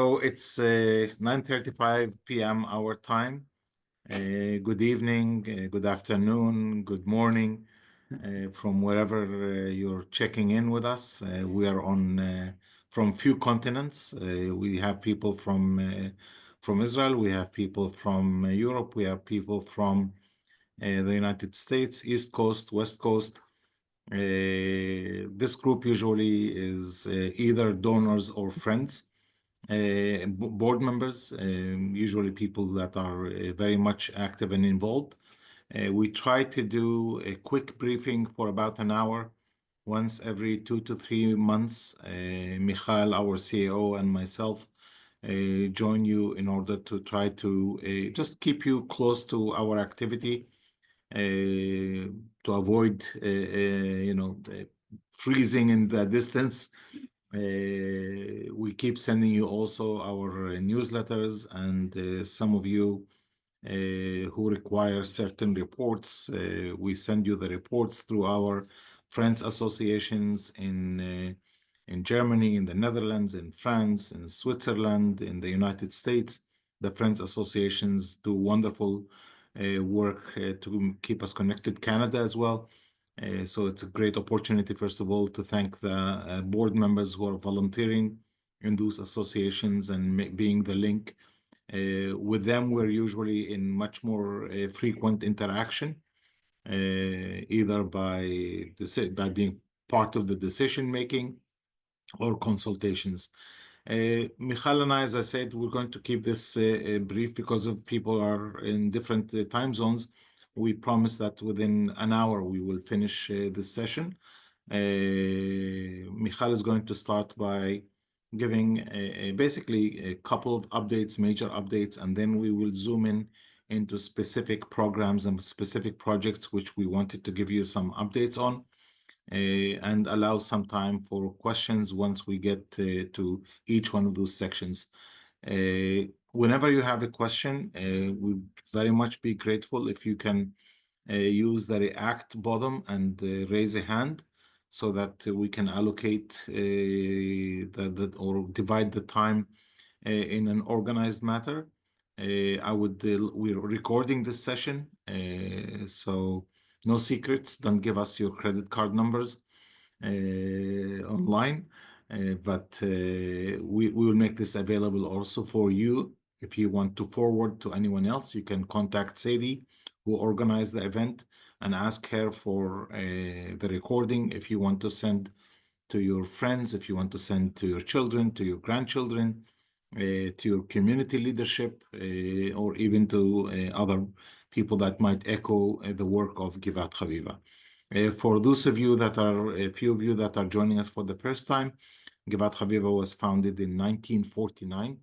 So it's 9:35 p.m. our time. Good evening, good afternoon, good morning from wherever you're checking in with us. We are on from few continents. We have people from Israel. We have people from Europe. We have people from the United States, East Coast, West Coast. This group usually is either donors or friends board members, usually people that are very much active and involved. We try to do a quick briefing for about an hour once every 2 to 3 months. Michal, our CEO, and myself join you in order to try to just keep you close to our activity to avoid, freezing in the distance. We keep sending you also our newsletters, and some of you who require certain reports, we send you the reports through our friends associations in Germany, in the Netherlands, in France, in Switzerland, in the United States. The friends associations do wonderful work to keep us connected. Canada as well. So it's a great opportunity, first of all, to thank the board members who are volunteering in those associations and being the link. With them, we're usually in much more frequent interaction, either by being part of the decision making or consultations. Michal and I, as I said, we're going to keep this brief because of people are in different time zones. We promise that within an hour we will finish this session. Michal is going to start by giving basically a couple of updates, major updates, and then we will zoom in into specific programs and specific projects which we wanted to give you some updates on. And allow some time for questions once we get to each one of those sections. Whenever you have a question, we'd very much be grateful if you can use the React bottom and raise a hand so that we can allocate or divide the time in an organized matter. We're recording this session, so no secrets. Don't give us your credit card numbers online, but we will make this available also for you. If you want to forward to anyone else, you can contact Sadie, who organized the event, and ask her for the recording. If you want to send to your friends, if you want to send to your children, to your grandchildren, to your community leadership, or even to other people that might echo the work of Givat Haviva. For those of you that are, a few of you that are joining us for the first time, Givat Haviva was founded in 1949,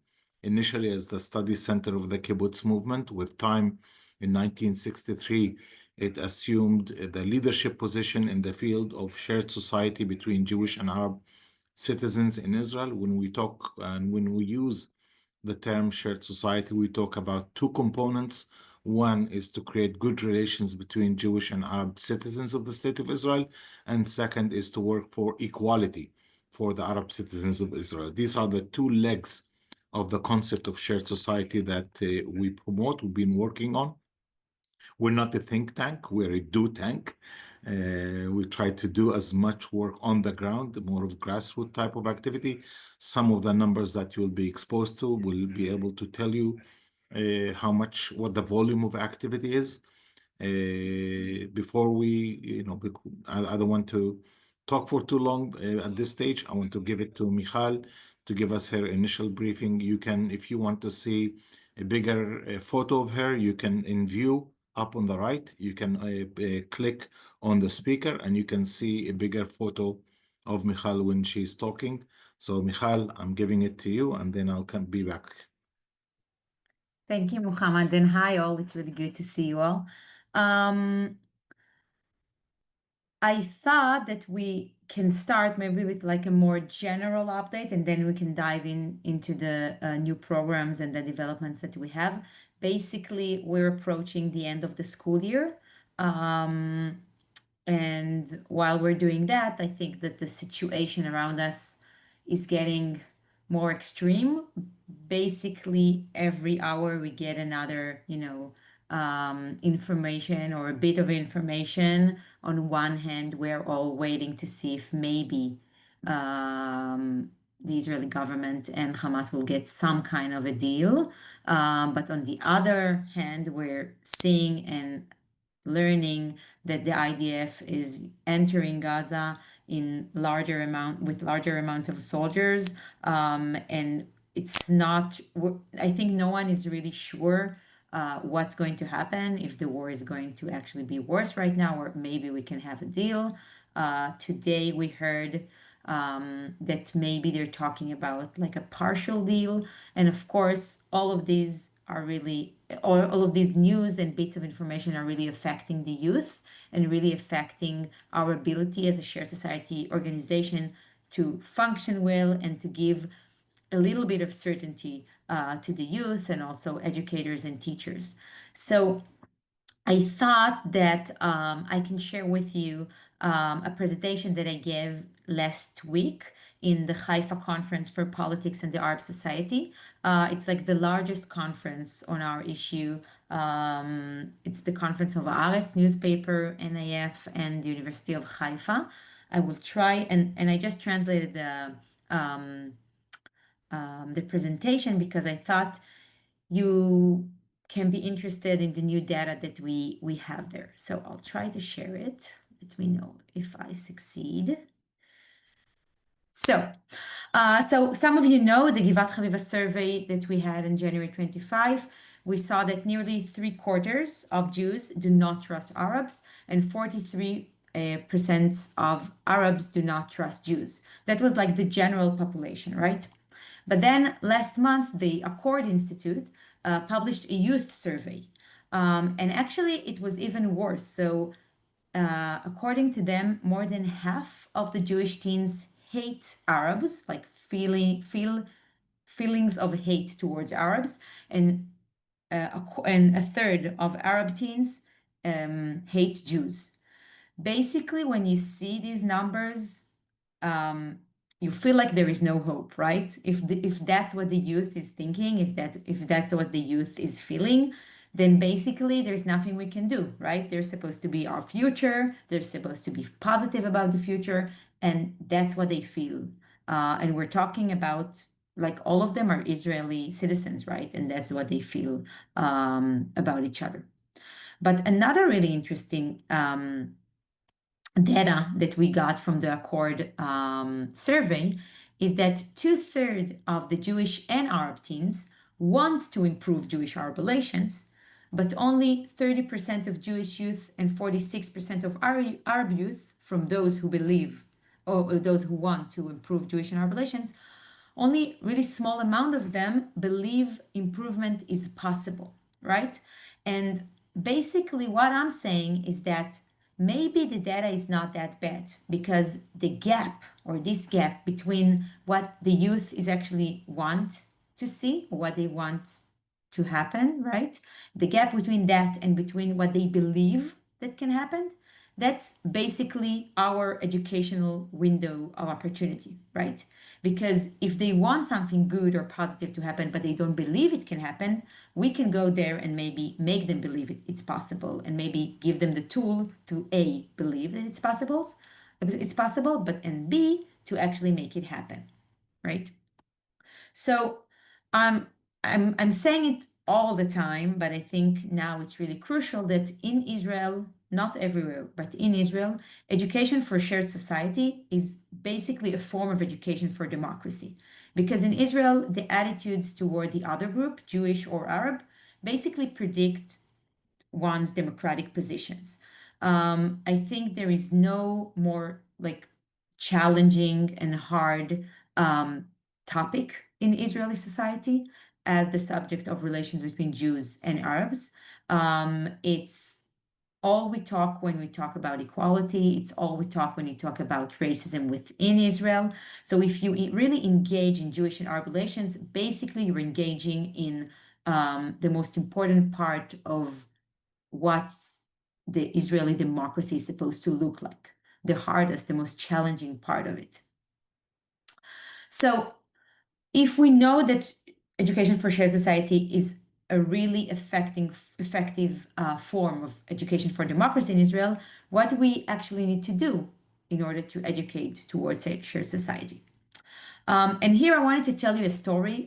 initially as the study center of the kibbutz movement. With time, in 1963, it assumed the leadership position in the field of shared society between Jewish and Arab citizens in Israel. When we talk and when we use the term shared society, we talk about two components. One is to create good relations between Jewish and Arab citizens of the State of Israel, and second is to work for equality for the Arab citizens of Israel. These are the two legs of the concept of shared society that we promote, we've been working on. We're not a think tank, we're a do tank. We try to do as much work on the ground, more of grassroots type of activity. Some of the numbers that you'll be exposed to will be able to tell you what the volume of activity is. Before we, I don't want to talk for too long at this stage. I want to give it to Michal to give us her initial briefing. You can, if you want to see a bigger photo of her, you can in view up on the right, you can click on the speaker and you can see a bigger photo of Michal when she's talking. So Michal, I'm giving it to you and then I'll be back. Thank you, Muhammad, and hi all. It's really good to see you all. I thought that we can start maybe with like a more general update, and then we can dive into the new programs and the developments that we have. Basically, we're approaching the end of the school year. And while we're doing that, I think that the situation around us is getting more extreme. Basically, every hour we get another, information or a bit of information. On one hand, we're all waiting to see if maybe the Israeli government and Hamas will get some kind of a deal. But on the other hand, we're seeing and learning that the IDF is entering Gaza with larger amounts of soldiers, and it's not. I think no one is really sure what's going to happen, if the war is going to actually be worse right now, or maybe we can have a deal. Today we heard that maybe they're talking about like a partial deal. And of course, all of these are really, all of these news and bits of information are really affecting the youth and really affecting our ability as a shared society organization to function well and to give a little bit of certainty to the youth and also educators and teachers. So I thought that I can share with you a presentation that I gave last week in the Haifa Conference for Politics and the Arab Society. It's like the largest conference on our issue. It's the conference of Haaretz newspaper, NIF, and the University of Haifa. I will try, and I just translated the presentation because I thought you can be interested in the new data that we have there. So I'll try to share it. Let me know if I succeed. So some of you know the Givat Haviva survey that we had in January 25. We saw that nearly 3/4 of Jews do not trust Arabs, and 43% of Arabs do not trust Jews. That was like the general population, right? But then last month, the Accord Institute published a youth survey. And actually, it was even worse. So, according to them, more than half of the Jewish teens hate Arabs, like feelings of hate towards Arabs, and a third of Arab teens hate Jews. Basically, when you see these numbers, you feel like there is no hope, right? If that's what the youth is thinking, if that's what the youth is feeling, then basically there's nothing we can do, right? They're supposed to be our future. They're supposed to be positive about the future, and that's what they feel. And we're talking about, like, all of them are Israeli citizens, right? And that's what they feel about each other. But another really interesting data that we got from the Accord survey is that 2/3 of the Jewish and Arab teens want to improve Jewish-Arab relations, but only 30% of Jewish youth and 46% of Arab youth, from those who believe or those who want to improve Jewish and Arab relations, only really small amount of them believe improvement is possible, right? And basically what I'm saying is that maybe the data is not that bad, because the gap, or this gap between what the youth is actually want to see, what they want to happen, right? The gap between that and between what they believe that can happen, that's basically our educational window of opportunity, right? Because if they want something good or positive to happen, but they don't believe it can happen, we can go there and maybe make them believe it's possible, and maybe give them the tool to A, believe that it's possible, but and B, to actually make it happen, right? So I'm saying it all the time, but I think now it's really crucial that in Israel, not everywhere, but in Israel, education for shared society is basically a form of education for democracy. Because in Israel, the attitudes toward the other group, Jewish or Arab, basically predict one's democratic positions. I think there is no more like challenging and hard topic in Israeli society as the subject of relations between Jews and Arabs. It's all we talk when we talk about equality. It's all we talk when you talk about racism within Israel. So if you really engage in Jewish and Arab relations, basically you're engaging in the most important part of what the Israeli democracy is supposed to look like, the hardest, the most challenging part of it. So if we know that education for shared society is a really effective form of education for democracy in Israel, what do we actually need to do in order to educate towards a shared society? And here I wanted to tell you a story,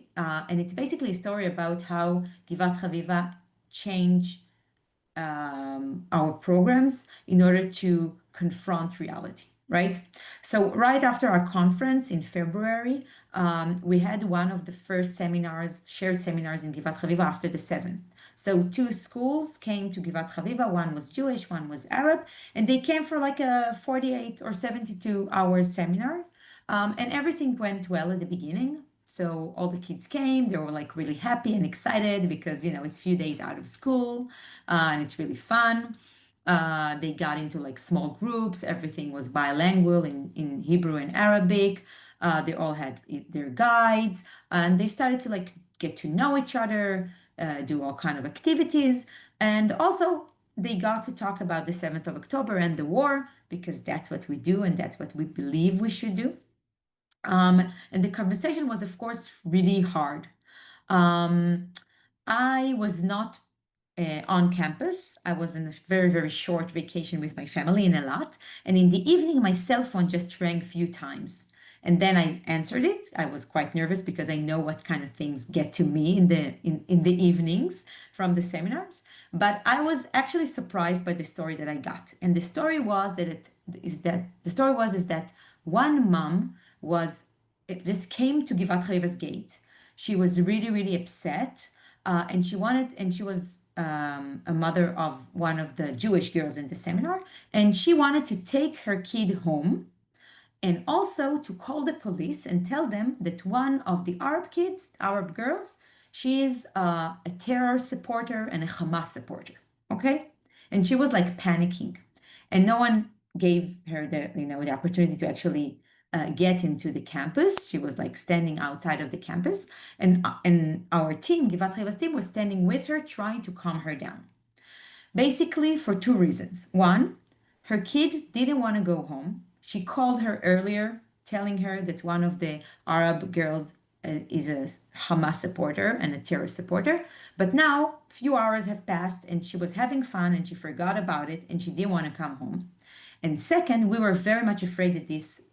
and it's basically a story about how Givat Haviva changed our programs in order to confront reality, right? So right after our conference in February, we had one of the first seminars, shared seminars in Givat Haviva after the 7th. So two schools came to Givat Haviva, one was Jewish, one was Arab, and they came for like a 48 or 72 hours seminar. And everything went well at the beginning. So all the kids came, they were like really happy and excited because, it's a few days out of school, and it's really fun. They got into like small groups, everything was bilingual in Hebrew and Arabic. They all had their guides, and they started to like get to know each other, do all kind of activities. And also they got to talk about the 7th of October and the war, because that's what we do and that's what we believe we should do. And the conversation was, of course, really hard. I was not on campus. I was in a very, very short vacation with my family in Eilat. And in the evening, my cell phone just rang a few times. And then I answered it. I was quite nervous because I know what kind of things get to me in the evenings from the seminars. But I was actually surprised by the story that I got. And the story was that one mom it just came to Givat Haviva's gate. She was really, really upset, and she was a mother of one of the Jewish girls in the seminar, and she wanted to take her kid home and also to call the police and tell them that one of the Arab girls, she is a terror supporter and a Hamas supporter. Okay? And she was like panicking, and no one gave her the opportunity to actually get into the campus. She was like standing outside of the campus, and our team, Givat Haviva's team, was standing with her, trying to calm her down. Basically, for two reasons. One, her kid didn't want to go home. She called her earlier, telling her that one of the Arab girls is a Hamas supporter and a terrorist supporter. But now, few hours have passed, and she was having fun, and she forgot about it, and she didn't want to come home. And second, we were very much afraid that this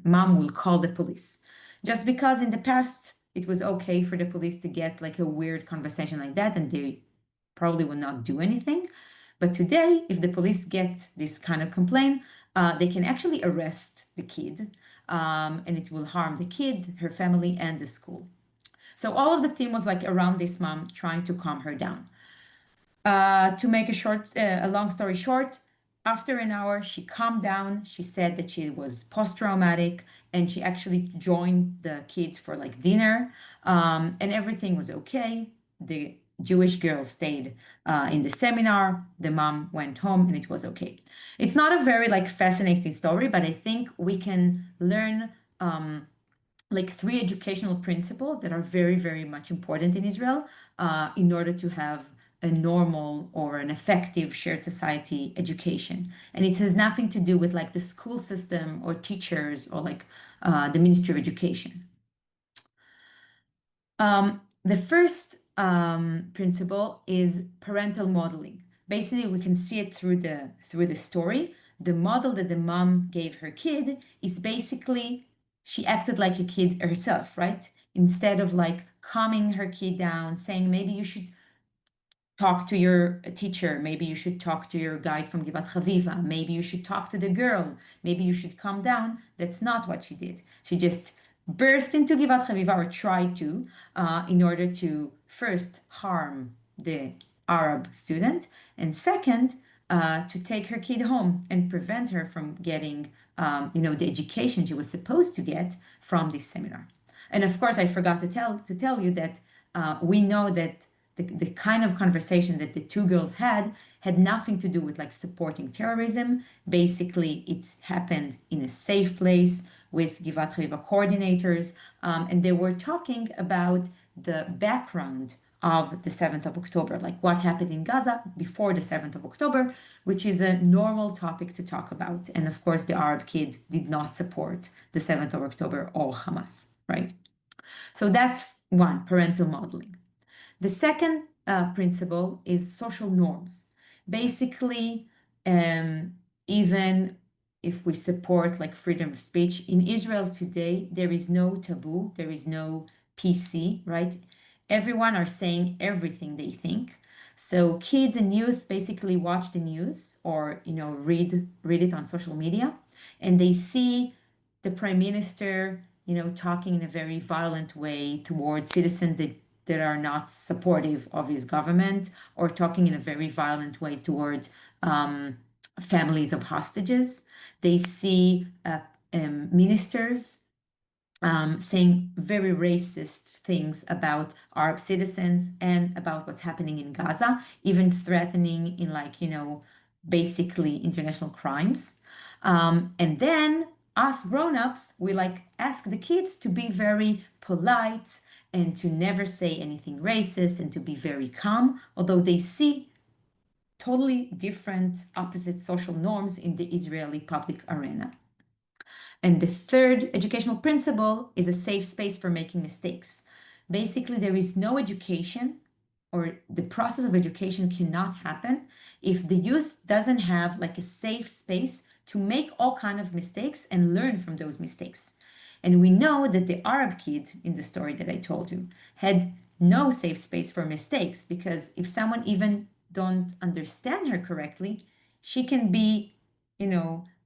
mom will call the police, just because in the past it was okay for the police to get like a weird conversation like that, and they probably will not do anything. But today, if the police get this kind of complaint, they can actually arrest the kid, and it will harm the kid, her family, and the school. So all of the team was like around this mom, trying to calm her down. To make a long story short, after an hour, she calmed down. She said that she was post-traumatic, and she actually joined the kids for like dinner, and everything was okay. The Jewish girl stayed in the seminar. The mom went home, and it was okay. It's not a very like fascinating story, but I think we can learn like three educational principles that are very, very much important in Israel in order to have a normal or an effective shared society education. And it has nothing to do with like the school system or teachers or like the Ministry of Education. The first principle is parental modeling. Basically, we can see it through the story. The model that the mom gave her kid is basically she acted like a kid herself, right? Instead of like calming her kid down, saying maybe you should talk to your teacher, maybe you should talk to your guide from Givat Haviva, maybe you should talk to the girl, maybe you should calm down. That's not what she did. She just burst into Givat Haviva, or tried to, in order to first harm the Arab student, and second, to take her kid home and prevent her from getting, the education she was supposed to get from this seminar. And of course, I forgot to tell you that we know that the kind of conversation that the two girls had nothing to do with like supporting terrorism. Basically, it's happened in a safe place with Givat Haviva coordinators, and they were talking about the background of the 7th of October, like what happened in Gaza before the 7th of October, which is a normal topic to talk about. And of course, the Arab kid did not support the 7th of October or Hamas, right? So that's one, parental modeling. The second principle is social norms. Basically, even if we support like freedom of speech, in Israel today, there is no taboo, there is no PC, right? Everyone are saying everything they think. So kids and youth basically watch the news or read it on social media, and they see the prime minister talking in a very violent way towards citizens that are not supportive of his government, or talking in a very violent way towards families of hostages. They see ministers saying very racist things about Arab citizens and about what's happening in Gaza, even threatening in basically international crimes. And then us grown-ups, we ask the kids to be very polite and to never say anything racist and to be very calm, although they see totally different opposite social norms in the Israeli public arena. And the third educational principle is a safe space for making mistakes. Basically, there is no education, or the process of education cannot happen if the youth doesn't have a safe space to make all kind of mistakes and learn from those mistakes. And we know that the Arab kid in the story that I told you had no safe space for mistakes, because if someone even don't understand her correctly, she can be,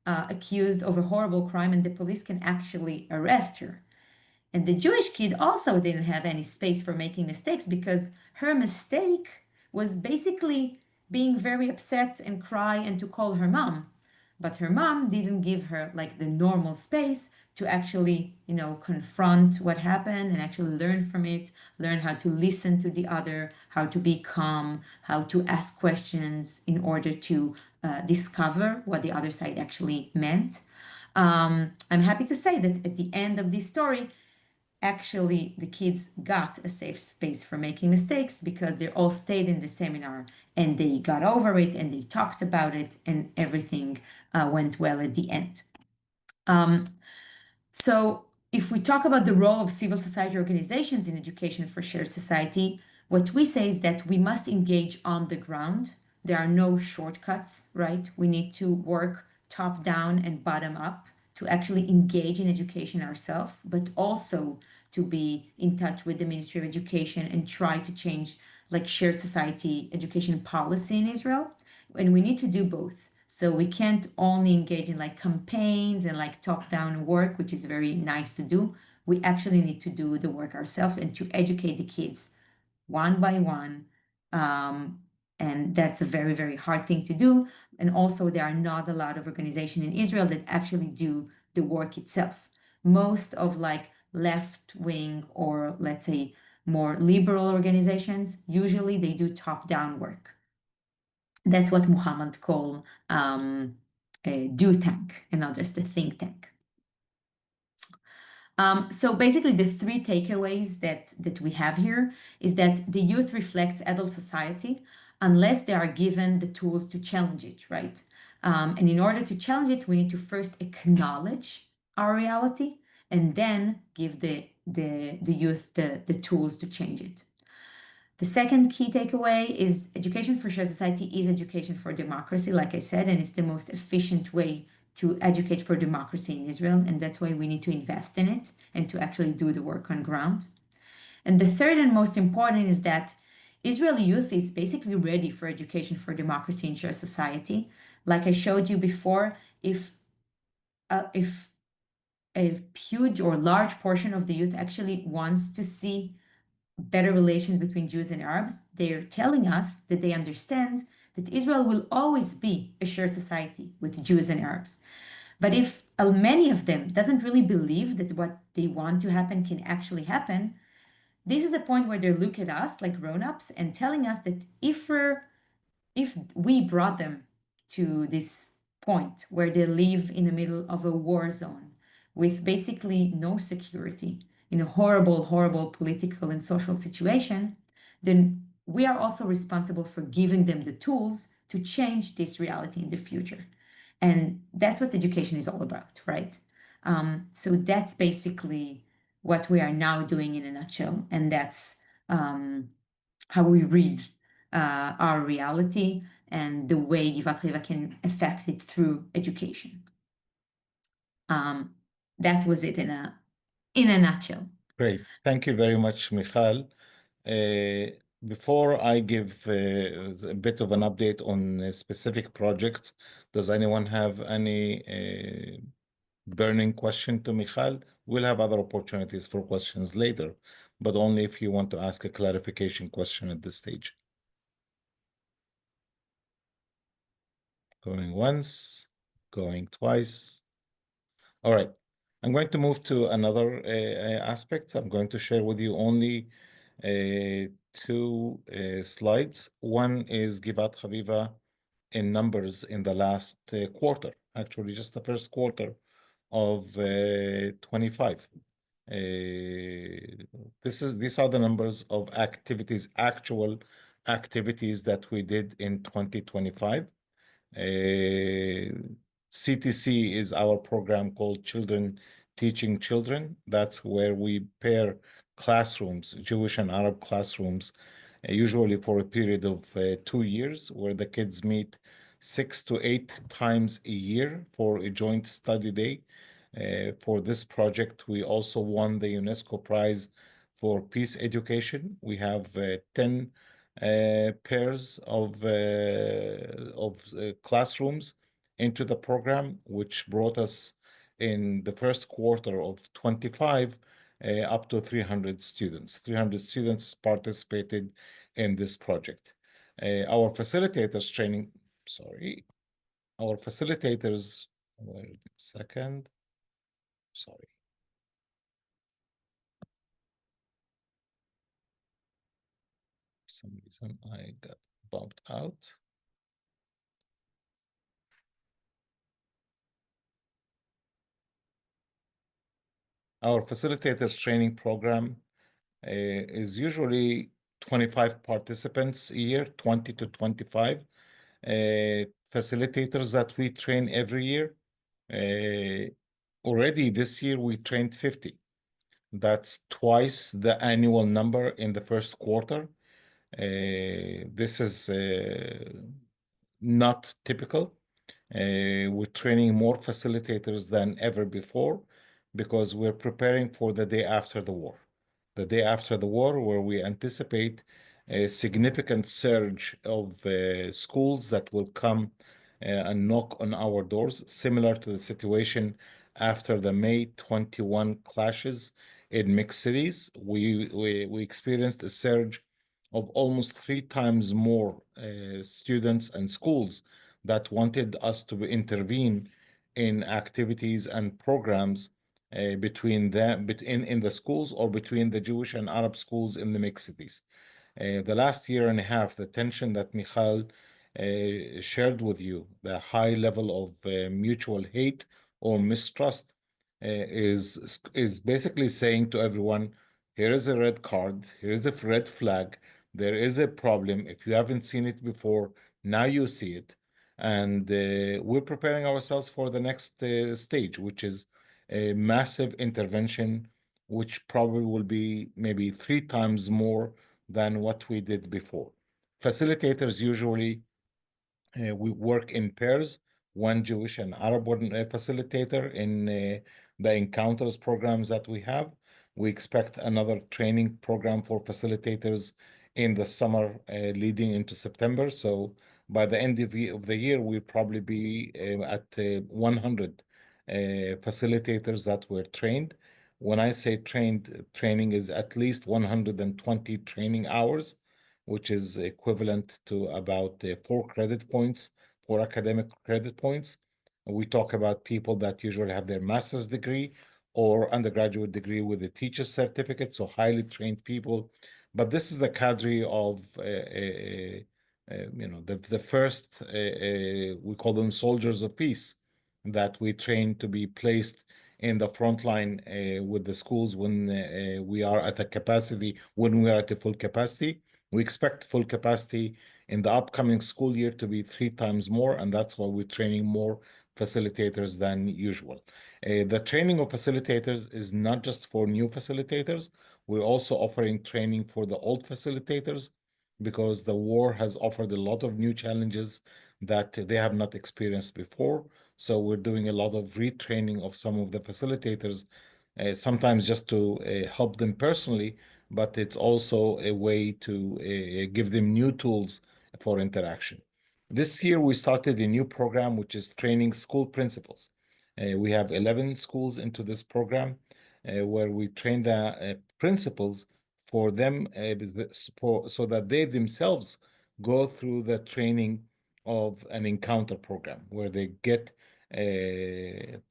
accused of a horrible crime and the police can actually arrest her. And the Jewish kid also didn't have any space for making mistakes, because her mistake was basically being very upset and cry and to call her mom. But her mom didn't give her the normal space to actually, confront what happened and actually learn from it, learn how to listen to the other, how to be calm, how to ask questions in order to discover what the other side actually meant. I'm happy to say that at the end of this story, actually the kids got a safe space for making mistakes, because they all stayed in the seminar and they got over it and they talked about it, and everything went well at the end. So if we talk about the role of civil society organizations in education for shared society, what we say is that we must engage on the ground. There are no shortcuts, right? We need to work top down and bottom up to actually engage in education ourselves, but also to be in touch with the Ministry of Education and try to change shared society education policy in Israel. And we need to do both. So we can't only engage in campaigns and top-down work, which is very nice to do. We actually need to do the work ourselves and to educate the kids one by one. And that's a very, very hard thing to do. And also, there are not a lot of organizations in Israel that actually do the work itself. Most of left-wing, or let's say more liberal organizations, usually they do top-down work. That's what Muhammad called a do tank and not just a think tank. So basically, the three takeaways that we have here is that the youth reflects adult society unless they are given the tools to challenge it, right? And in order to challenge it, we need to first acknowledge our reality and then give the youth the tools to change it. The second key takeaway is education for shared society is education for democracy, like I said, and it's the most efficient way to educate for democracy in Israel. And that's why we need to invest in it and to actually do the work on ground. And the third and most important is that Israeli youth is basically ready for education for democracy in shared society. Like I showed you before, if a huge or large portion of the youth actually wants to see better relations between Jews and Arabs, they're telling us that they understand that Israel will always be a shared society with Jews and Arabs. But if many of them doesn't really believe that what they want to happen can actually happen, this is a point where they look at us like grown-ups and telling us that if we brought them to this point where they live in the middle of a war zone with basically no security, in a horrible, horrible political and social situation, then we are also responsible for giving them the tools to change this reality in the future. And that's what education is all about, right? So that's basically what we are now doing in a nutshell. And that's how we read our reality and the way Givat Haviva can affect it through education. That was it in a nutshell. Great. Thank you very much, Michal. Before I give a bit of an update on specific projects, does anyone have any burning question to Michal? We'll have other opportunities for questions later, but only if you want to ask a clarification question at this stage. Going once, going twice. All right. I'm going to move to another aspect. I'm going to share with you only two slides. One is Givat Haviva in numbers in the last quarter, actually just the first quarter of 25. These are the numbers of activities, actual activities that we did in 2025. CTC is our program called Children Teaching Children. That's where we pair classrooms, Jewish and Arab classrooms, usually for a period of 2 years, where the kids meet 6 to 8 times a year for a joint study day. For this project, we also won the UNESCO Prize for Peace Education. We have 10 pairs of classrooms into the program, which brought us in the first quarter of 25 up to 300 students. 300 students participated in this project. Our facilitators training, sorry, our facilitators, wait a second, sorry. For some reason I got bumped out. Our facilitators training program is usually 25 participants a year, 20 to 25 facilitators that we train every year. Already this year we trained 50. That's twice the annual number in the first quarter. This is not typical. We're training more facilitators than ever before because we're preparing for the day after the war. The day after the war, where we anticipate a significant surge of schools that will come and knock on our doors, similar to the situation after the May 21 clashes in mixed cities. We experienced a surge of almost 3 times more students and schools that wanted us to intervene in activities and programs between them, in the schools or between the Jewish and Arab schools in the mixed cities. The last year and a half, the tension that Michal shared with you, the high level of mutual hate or mistrust, is basically saying to everyone, here is a red card, here is a red flag, there is a problem. If you haven't seen it before, now you see it. And we're preparing ourselves for the next stage, which is a massive intervention, which probably will be maybe 3 times more than what we did before. Facilitators usually we work in pairs, one Jewish and Arab facilitator in the encounters programs that we have. We expect another training program for facilitators in the summer leading into September. So by the end of the year, we'll probably be at 100 facilitators that were trained. When I say trained, training is at least 120 training hours, which is equivalent to about 4 credit points, 4 academic credit points. We talk about people that usually have their master's degree or undergraduate degree with a teacher's certificate, so highly trained people. But this is the cadre of, the first, we call them soldiers of peace, that we train to be placed in the front line with the schools when we are at a capacity, when we are at a full capacity. We expect full capacity in the upcoming school year to be 3 times more, and that's why we're training more facilitators than usual. The training of facilitators is not just for new facilitators. We're also offering training for the old facilitators because the war has offered a lot of new challenges that they have not experienced before. So we're doing a lot of retraining of some of the facilitators, sometimes just to help them personally, but it's also a way to give them new tools for interaction. This year, we started a new program, which is training school principals. We have 11 schools into this program where we train the principals for them so that they themselves go through the training of an encounter program where they get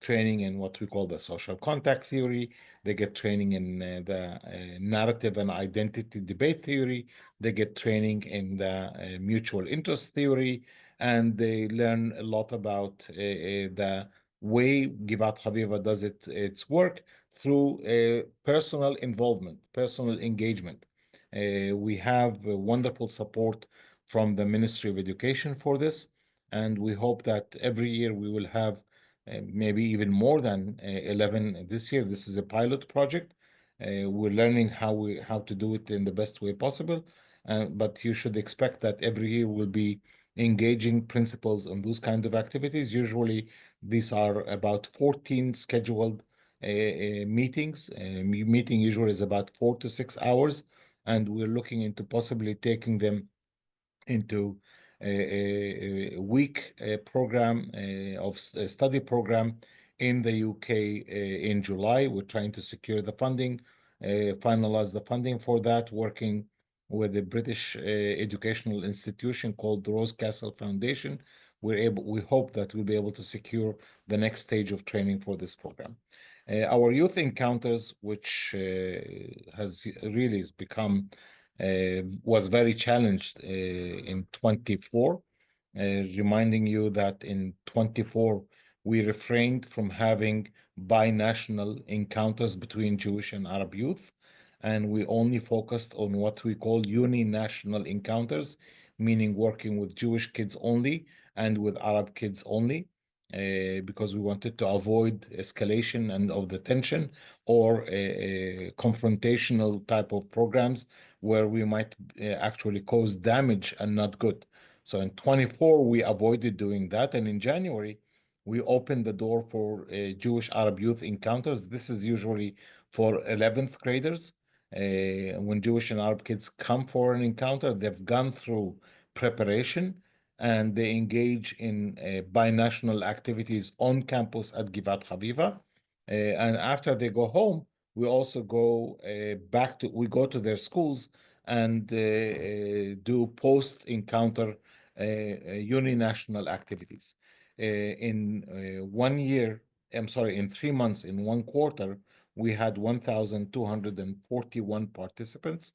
training in what we call the social contact theory. They get training in the narrative and identity debate theory. They get training in the mutual interest theory, and they learn a lot about the way Givat Haviva does its work through personal involvement, personal engagement. We have wonderful support from the Ministry of Education for this, and we hope that every year we will have maybe even more than 11 this year. This is a pilot project. We're learning how to do it in the best way possible, but you should expect that every year we'll be engaging principals on those kind of activities. Usually, these are about 14 scheduled meetings. Meeting usually is about 4 to 6 hours, and we're looking into possibly taking them into a week program of a study program in the UK in July. We're trying to secure the funding, finalize the funding for that, working with a British educational institution called the Rose Castle Foundation. We hope that we'll be able to secure the next stage of training for this program. Our youth encounters, which has really become was very challenged in 24, reminding you that in 24 we refrained from having binational encounters between Jewish and Arab youth, and we only focused on what we call uninational encounters, meaning working with Jewish kids only and with Arab kids only. Because we wanted to avoid escalation and of the tension or confrontational type of programs where we might actually cause damage and not good. So in 24, we avoided doing that. And in January, we opened the door for Jewish Arab youth encounters. This is usually for 11th graders. When Jewish and Arab kids come for an encounter, they've gone through preparation and they engage in binational activities on campus at Givat Haviva. And after they go home, we also go we go to their schools and do post-encounter uninational activities. In 1 year, I'm sorry, in 3 months, in one quarter, we had 1,241 participants.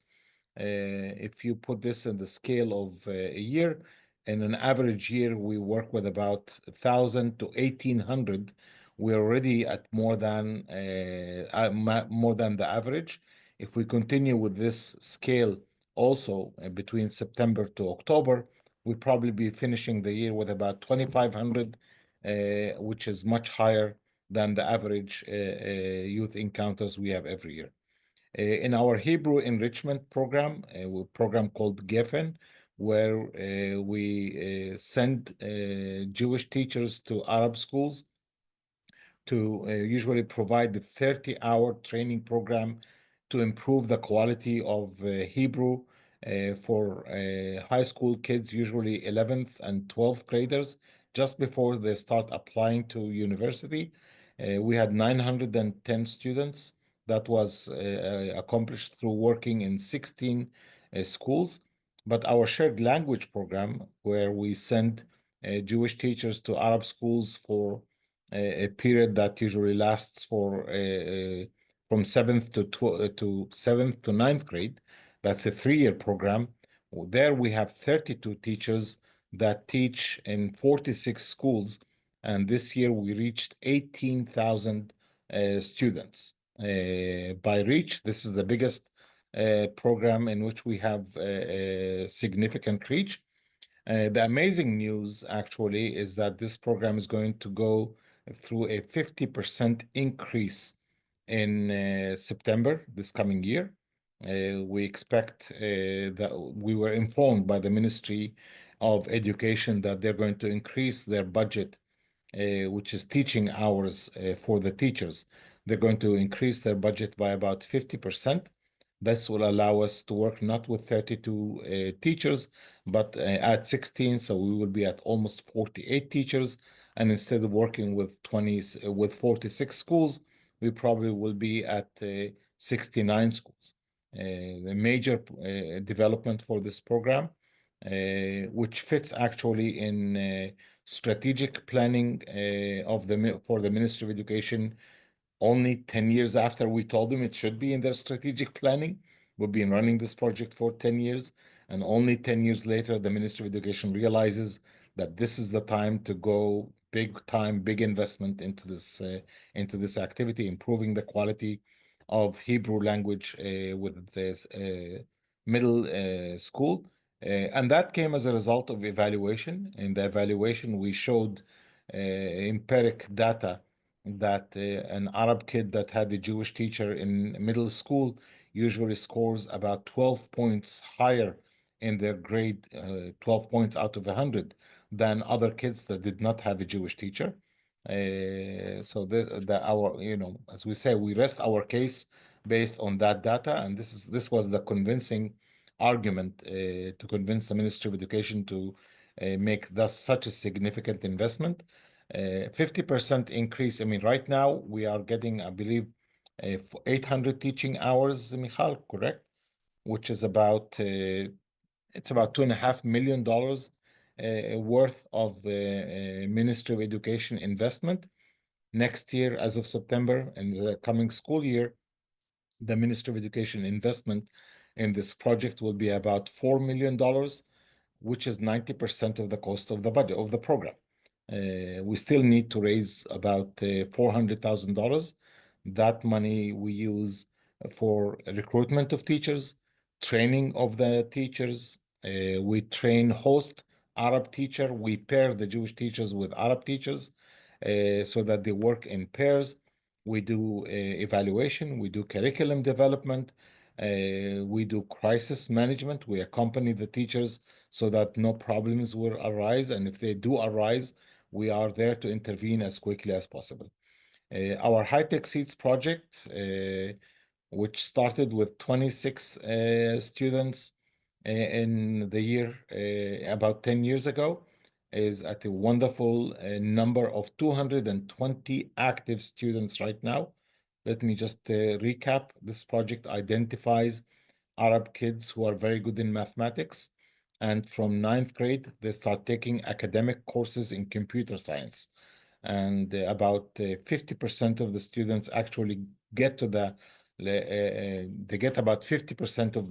If you put this in the scale of a year, in an average year, we work with about 1,000 to 1,800. We're already at more than the average. If we continue with this scale also between September to October, we'll probably be finishing the year with about 2,500, which is much higher than the average youth encounters we have every year. In our Hebrew enrichment program, a program called Geffen, where we send Jewish teachers to Arab schools to usually provide the 30-hour training program to improve the quality of Hebrew for high school kids, usually 11th and 12th graders, just before they start applying to university. We had 910 students. That was accomplished through working in 16 schools. But our shared language program, where we send Jewish teachers to Arab schools for a period that usually lasts for from seventh to ninth grade. That's a 3 year program. There we have 32 teachers that teach in 46 schools, and this year we reached 18,000 students. By reach, this is the biggest program in which we have significant reach. The amazing news actually is that this program is going to go through a 50% increase in September this coming year. We expect that we were informed by the Ministry of Education that they're going to increase their budget, which is teaching hours for the teachers. They're going to increase their budget by about 50%. This will allow us to work not with 32 teachers, but at 16. So we will be at almost 48 teachers. And instead of working with 20, with 46 schools, we probably will be at 69 schools. The major development for this program, which fits actually in strategic planning for the Ministry of Education only 10 years after we told them it should be in their strategic planning. We've been running this project for 10 years, and only 10 years later, the Ministry of Education realizes that this is the time to go big time, big investment into this activity, improving the quality of Hebrew language with this middle school. And that came as a result of evaluation. In the evaluation, we showed empiric data that an Arab kid that had a Jewish teacher in middle school usually scores about 12 points higher in their grade, 12 points out of 100, than other kids that did not have a Jewish teacher. So as we say, we rest our case based on that data, and this was the convincing argument to convince the Ministry of Education to make thus such a significant investment. 50% increase. I mean, right now we are getting, I believe, 800 teaching hours, Michal, correct? Which is about it's about $2.5 million worth of Ministry of Education investment. Next year, as of September, and the coming school year, the Ministry of Education investment in this project will be about $4 million, which is 90% of the cost of the budget of the program. We still need to raise about $400,000. That money we use for recruitment of teachers, training of the teachers. We train host Arab teacher. We pair the Jewish teachers with Arab teachers so that they work in pairs. We do evaluation. We do curriculum development. We do crisis management. We accompany the teachers so that no problems will arise. And if they do arise, we are there to intervene as quickly as possible. Our high-tech seats project, which started with 26 students in the year about 10 years ago, is at a wonderful number of 220 active students right now. Let me just recap. This project identifies Arab kids who are very good in mathematics. And from ninth grade, they start taking academic courses in computer science. And about 50% of the students actually get to they get about 50% of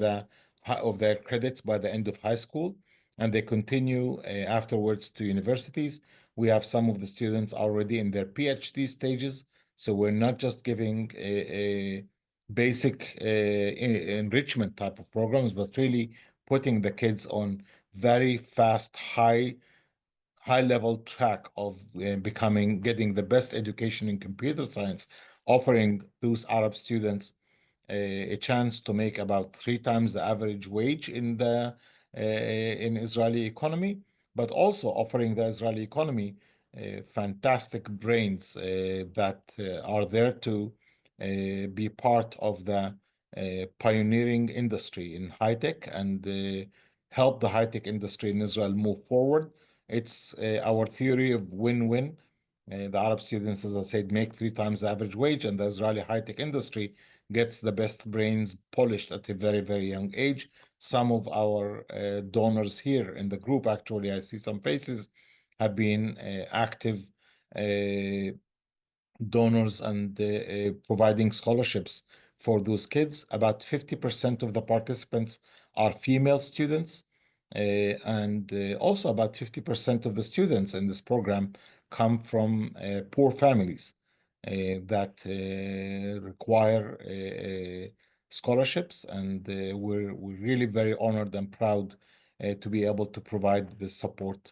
their credits by the end of high school, and they continue afterwards to universities. We have some of the students already in their PhD stages, so we're not just giving a basic enrichment type of programs, but really putting the kids on very fast, high level track of getting the best education in computer science, offering those Arab students a chance to make about 3 times the average wage in Israeli economy, but also offering the Israeli economy fantastic brains that are there to be part of the pioneering industry in high tech and help the high tech industry in Israel move forward. It's our theory of win-win. The Arab students, as I said, make 3 times the average wage, and the Israeli high-tech industry gets the best brains polished at a very, very young age. Some of our donors here in the group, actually, I see some faces, have been active donors and providing scholarships for those kids. About 50% of the participants are female students. And also about 50% of the students in this program come from poor families that require scholarships. And we're really very honored and proud to be able to provide this support.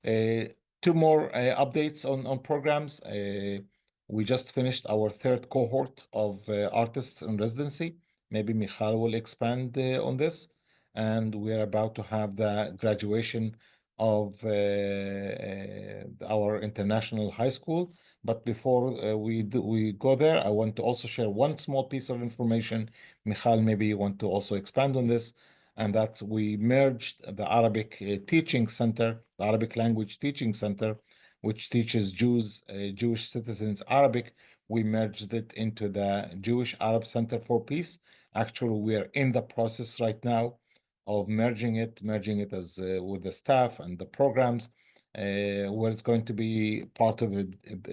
Two more updates on programs. We just finished our third cohort of artists in residency. Maybe Michal will expand on this. And we are about to have the graduation of our international high school. But before we go there, I want to also share one small piece of information. Michal, maybe you want to also expand on this, and that we merged the Arabic Teaching Center, the Arabic Language Teaching Center, which teaches Jewish citizens Arabic. We merged it into the Jewish Arab Center for Peace. Actually, we are in the process right now of merging it as with the staff and the programs, where it's going to be part of a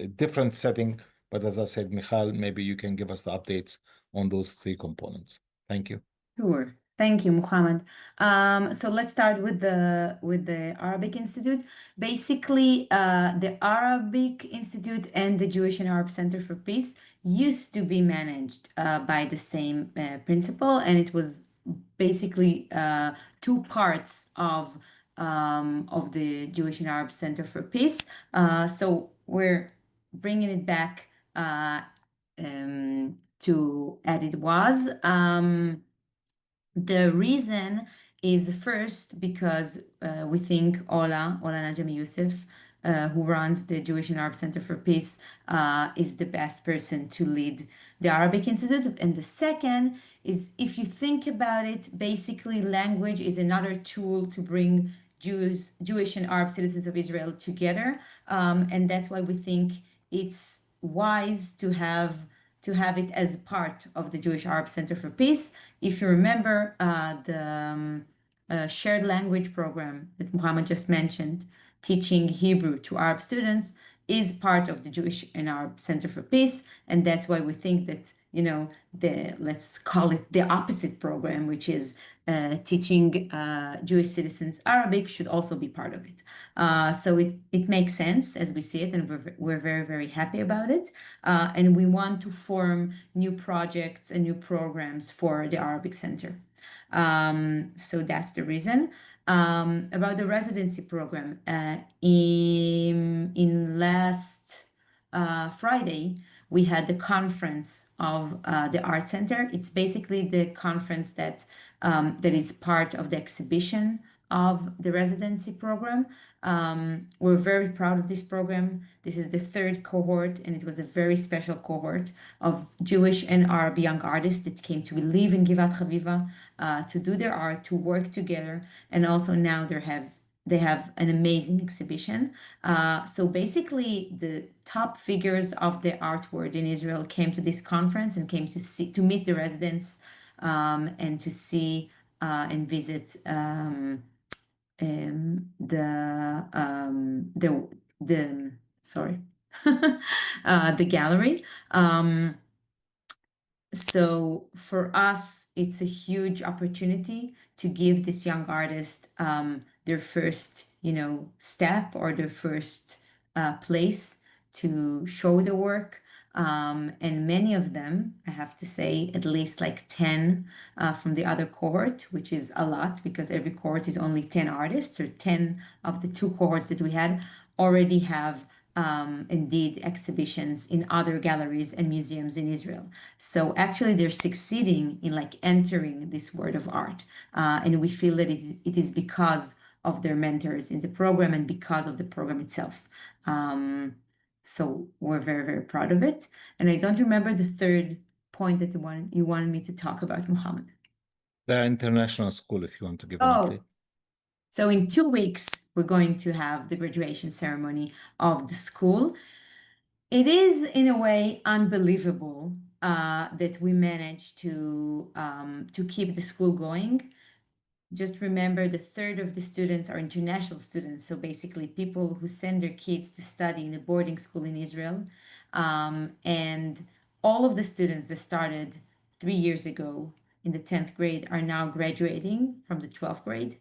different setting. But as I said, Michal, maybe you can give us the updates on those three components. Thank you. Sure. Thank you, Muhammad. So let's start with the Arabic Institute. Basically, the Arabic Institute and the Jewish and Arab Center for Peace used to be managed by the same principal, and it was basically two parts of the Jewish and Arab Center for Peace. So we're bringing it back to as it was. The reason is first because we think Ola Najami Youssef, who runs the Jewish and Arab Center for Peace, is the best person to lead the Arabic Institute. And the second is, if you think about it, basically language is another tool to bring Jewish and Arab citizens of Israel together. And that's why we think it's wise to have it as part of the Jewish Arab Center for Peace. If you remember the shared language program that Muhammad just mentioned, teaching Hebrew to Arab students, is part of the Jewish and Arab Center for Peace. And that's why we think that, let's call it the opposite program, which is teaching Jewish citizens Arabic, should also be part of it. So it makes sense as we see it, and we're very, very happy about it. And we want to form new projects and new programs for the Arabic Center. So that's the reason. About the residency program, in last Friday, we had the conference of the Art Center. It's basically the conference that is part of the exhibition of the residency program. We're very proud of this program. This is the third cohort, and it was a very special cohort of Jewish and Arab young artists that came to live in Givat Haviva, to do their art, to work together, and also now they have an amazing exhibition. So basically, the top figures of the art world in Israel came to this conference and came to meet the residents, and to see and visit the sorry the gallery. So for us, it's a huge opportunity to give this young artist their first, step, or their first place to show the work. And many of them, I have to say, at least like 10 from the other cohort, which is a lot because every cohort is only 10 artists, or 10 of the two cohorts that we had already have indeed exhibitions in other galleries and museums in Israel. So actually they're succeeding in like entering this world of art. And we feel that it is because of their mentors in the program and because of the program itself. So we're very, very proud of it. And I don't remember the third point that you wanted me to talk about, Muhammad. The international school, if you want to give an Oh, update. so in 2 weeks, we're going to have the graduation ceremony of the school. It is, in a way, unbelievable that we managed to keep the school going. Just remember, the third of the students are international students, so basically people who send their kids to study in a boarding school in Israel. And all of the students that started 3 years ago in the 10th grade are now graduating from the 12th grade.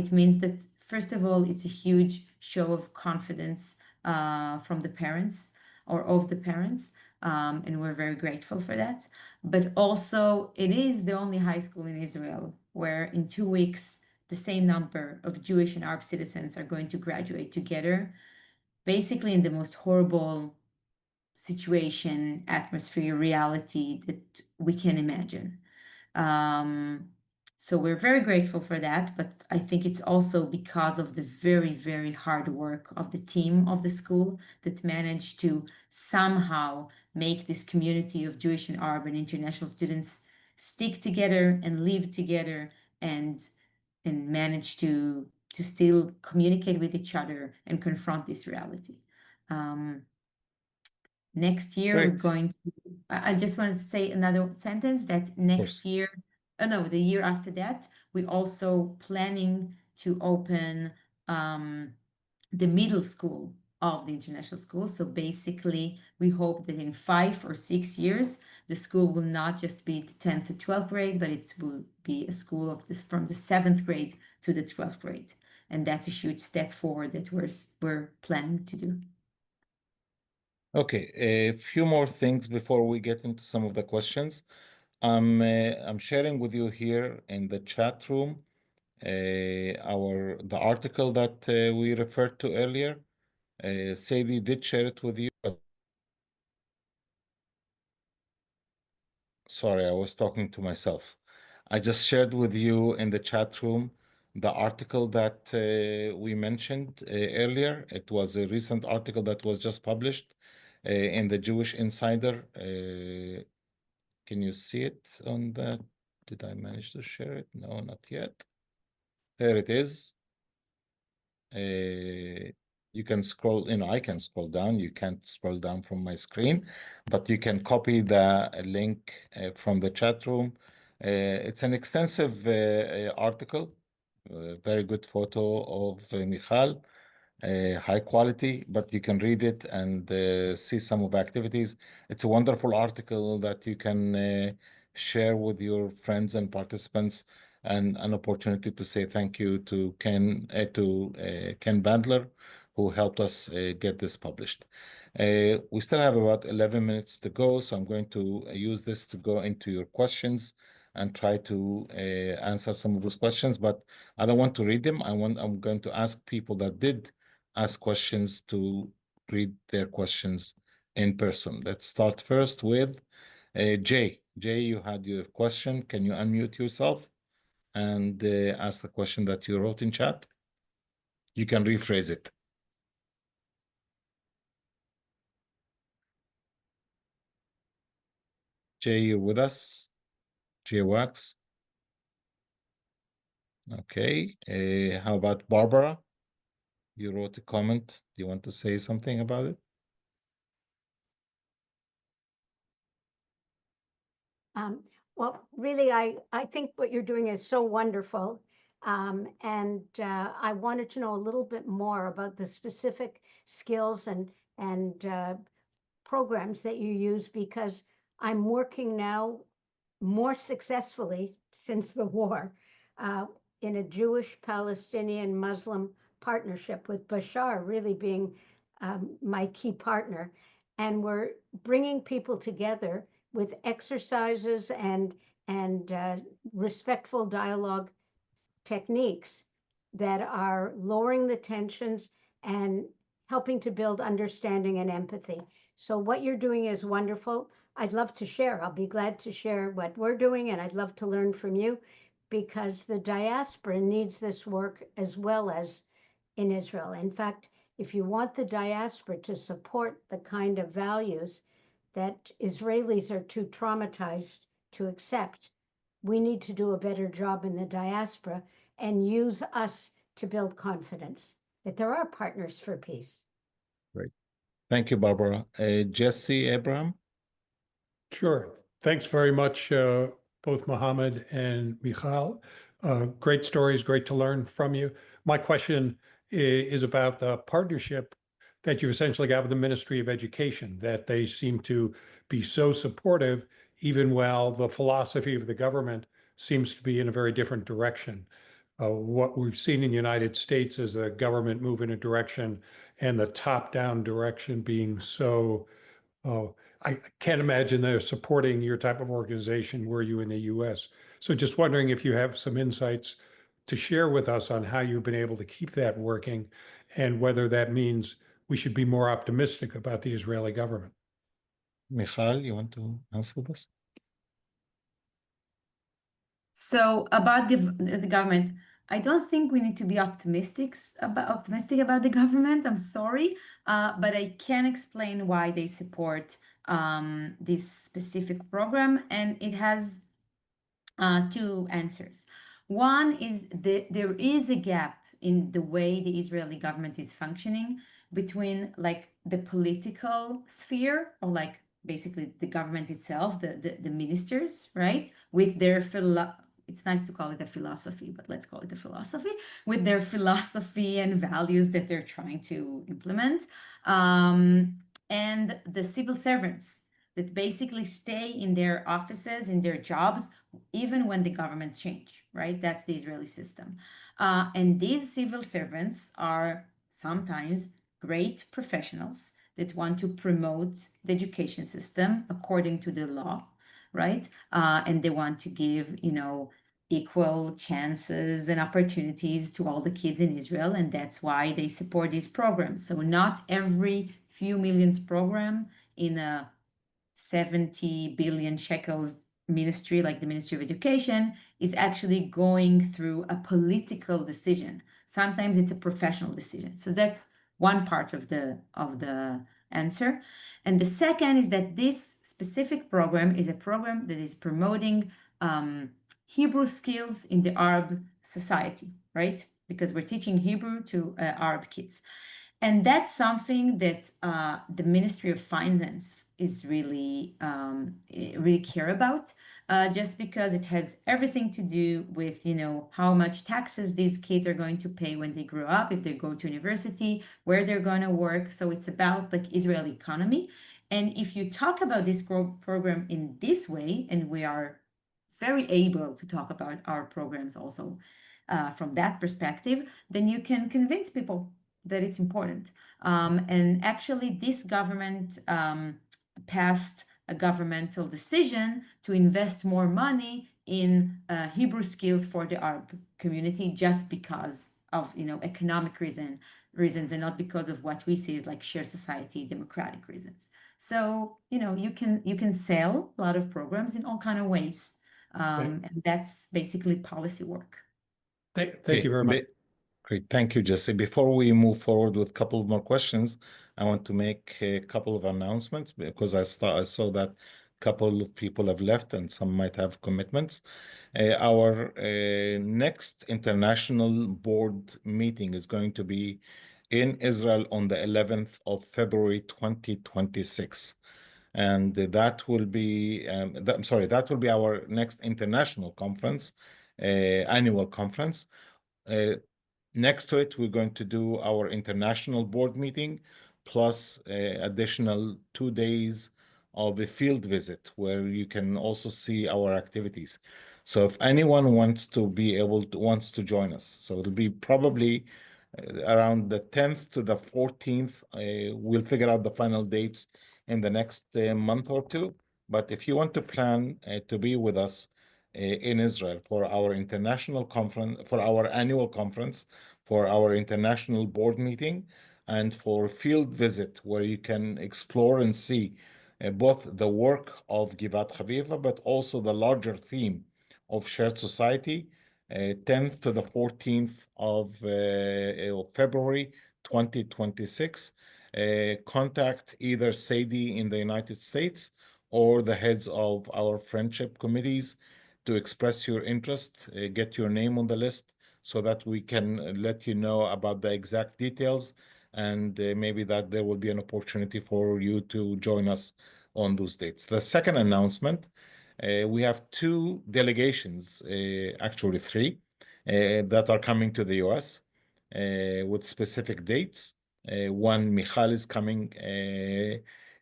It means that, first of all, it's a huge show of confidence from the parents, or of the parents, and we're very grateful for that. But also, it is the only high school in Israel where in 2 weeks the same number of Jewish and Arab citizens are going to graduate together, basically in the most horrible situation, atmosphere, reality that we can imagine. So we're very grateful for that, but I think it's also because of the very, very hard work of the team of the school that managed to somehow make this community of Jewish and Arab and international students stick together and live together and manage to still communicate with each other and confront this reality. Next year, we're Great. going to, I just wanted to say another sentence that next year, no, the year after that, we're also planning to open the middle school of the international school. So basically, we hope that in 5 or 6 years, the school will not just be the 10th to 12th grade, but it will be a school of this from the 7th grade to the 12th grade. And that's a huge step forward that we're planning to do. Okay, a few more things before we get into some of the questions. I'm sharing with you here in the chat room the article that we referred to earlier. Sadie did share it with you, but sorry, I was talking to myself. I just shared with you in the chat room the article that we mentioned earlier. It was a recent article that was just published in the Jewish Insider. Can you see it on that? Did I manage to share it? No, not yet. There it is. You can scroll, I can scroll down. You can't scroll down from my screen, but you can copy the link from the chat room. It's an extensive article, very good photo of Michal, high quality, but you can read it and see some of the activities. It's a wonderful article that you can share with your friends and participants, and an opportunity to say thank you to Ken Bandler, who helped us get this published. We still have about 11 minutes to go, so I'm going to use this to go into your questions and try to answer some of those questions, but I don't want to read them. I'm going to ask people that did ask questions to read their questions in person. Let's start first with Jay. Jay, you had your question. Can you unmute yourself and ask the question that you wrote in chat? You can rephrase it. Jay, you're with us? Jay Wax? Okay. How about Barbara? You wrote a comment. Do you want to say something about it? Well, really, I think what you're doing is so wonderful. And I wanted to know a little bit more about the specific skills and programs that you use, because I'm working now more successfully since the war uh, in a Jewish, Palestinian, Muslim partnership, with Bashar really being my key partner. And we're bringing people together with exercises and respectful dialogue techniques that are lowering the tensions and helping to build understanding and empathy. So what you're doing is wonderful. I'd love to share. I'll be glad to share what we're doing, and I'd love to learn from you, because the diaspora needs this work as well as in Israel. In fact, if you want the diaspora to support the kind of values that Israelis are too traumatized to accept, we need to do a better job in the diaspora and use us to build confidence that there are partners for peace. Great. Thank you, Barbara. Jesse Abraham? Sure. Thanks very much, both Mohammed and Michal. Great stories, great to learn from you. My question is about the partnership that you've essentially got with the Ministry of Education, that they seem to be so supportive, even while the philosophy of the government seems to be in a very different direction. What we've seen in the United States is the government move in a direction and the top-down direction being so I can't imagine they're supporting your type of organization were you in the US. So just wondering if you have some insights to share with us on how you've been able to keep that working and whether that means we should be more optimistic about the Israeli government. Michal, you want to answer this? So about the government, I don't think we need to be optimistic about the government. I'm sorry, but I can explain why they support this specific program, and it has two answers. One is that there is a gap in the way the Israeli government is functioning between like the political sphere, or like basically the government itself, the ministers, right, with their it's nice to call it a philosophy, but let's call it a philosophy, with their philosophy and values that they're trying to implement, and the civil servants that basically stay in their offices, in their jobs, even when the governments change, right? That's the Israeli system. And these civil servants are sometimes great professionals that want to promote the education system according to the law, right? And they want to give, equal chances and opportunities to all the kids in Israel. And that's why they support these programs. So not every few millions program in a 70 billion shekels ministry, like the Ministry of Education, is actually going through a political decision. Sometimes it's a professional decision. So that's one part of the answer. And the second is that this specific program is a program that is promoting Hebrew skills in the Arab society, right? Because we're teaching Hebrew to Arab kids. And that's something that the Ministry of Finance is really care about, just because it has everything to do with, how much taxes these kids are going to pay when they grow up, if they go to university, where they're going to work. So it's about like Israeli economy. And if you talk about this program in this way, and we are very able to talk about our programs also from that perspective, then you can convince people that it's important. And actually, this government passed a governmental decision to invest more money in Hebrew skills for the Arab community, just because of economic reasons, and not because of what we see as like shared society, democratic reasons. So you can sell a lot of programs in all kind of ways, and that's basically policy work. Thank you very much. Great. Thank you, Jesse. Before we move forward with a couple of more questions, I want to make a couple of announcements because I saw that a couple of people have left and some might have commitments. Our next international board meeting is going to be in Israel on the 11th of February, 2026. And that will be, that will be our next international conference, annual conference. Next to it, we're going to do our international board meeting, plus additional 2 days of a field visit where you can also see our activities. So if anyone wants to join us, so it'll be probably around the 10th to the 14th. We'll figure out the final dates in the next month or two. But if you want to plan to be with us in Israel for our international conference, for our annual conference, for our international board meeting, and for field visit where you can explore and see both the work of Givat Haviva, but also the larger theme of shared society, 10th to the 14th of February 2026. Contact either Sadie in the United States or the heads of our friendship committees to express your interest, get your name on the list so that we can let you know about the exact details, and maybe that there will be an opportunity for you to join us on those dates. The second announcement, we have 2 delegations, actually 3, that are coming to the US with specific dates. One, Michal is coming,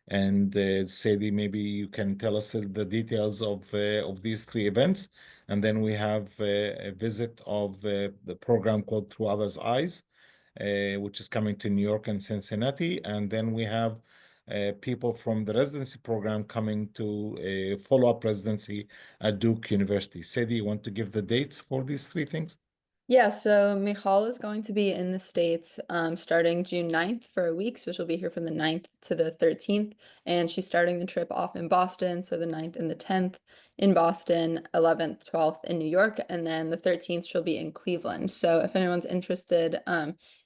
and Sadie, maybe you can tell us the details of these 3 events. And then we have a visit of the program called Through Others' Eyes, which is coming to New York and Cincinnati. And then we have people from the residency program coming to a follow-up residency at Duke University. Sadie, you want to give the dates for these 3 things? Yeah, so Michal is going to be in the States starting June 9th for a week. So she'll be here from the 9th to the 13th. And she's starting the trip off in Boston. So the 9th and the 10th in Boston, 11th, 12th in New York. And then the 13th, she'll be in Cleveland. So if anyone's interested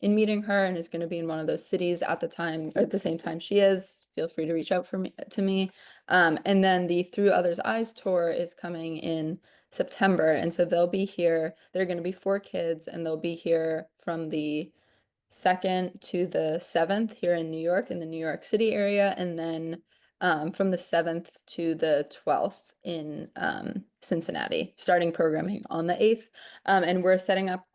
in meeting her and is going to be in one of those cities at the time or at the same time she is, feel free to reach out to me. And then the Through Others' Eyes tour is coming in September. And so they'll be here. There are going to be 4 kids, and they'll be here from the 2nd to the 7th here in New York, in the New York City area, and then from the 7th to the 12th in Cincinnati, starting programming on the 8th. And we're setting up